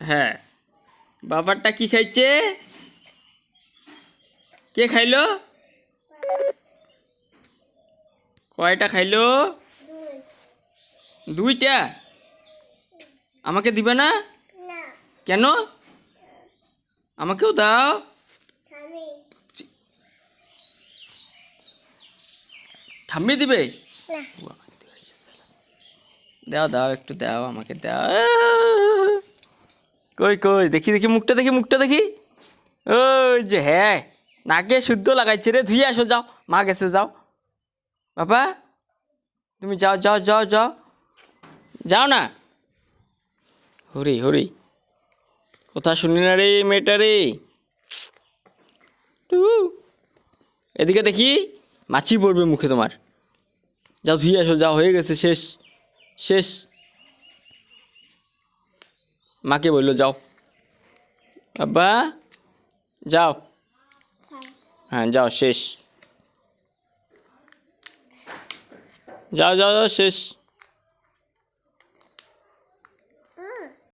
হ্যাঁ, বাবারটা কি খাইছে? কে খাইলো? কয়টা খাইলো? দুইটা। আমাকে দিবে না? কেন? আমাকেও দাও। ঠাম্মি দিবে? দাও দাও, একটু দাও, আমাকে দাও। কই কই, দেখি দেখি, মুখটা দেখি, মুখটা দেখি। ওই যে, হ্যাঁ, নাকে শুদ্ধ লাগাইছে রে। ধুয়ে আসো, যাও, মা গেছে, যাও। বাবা, তুমি যাও যাও যাও যাও, যাও না। হরি হরি, কথা শুনি না রে মেয়েটা রে। টু, এদিকে দেখি, মাছি পড়বে মুখে তোমার। যাও ধুয়ে আসো, যাও, হয়ে গেছে, শেষ শেষ। মাকে বললো যাও। বাবা, যাও। হ্যাঁ, যাও, শেষ। যাও যাও যাও, শেষ।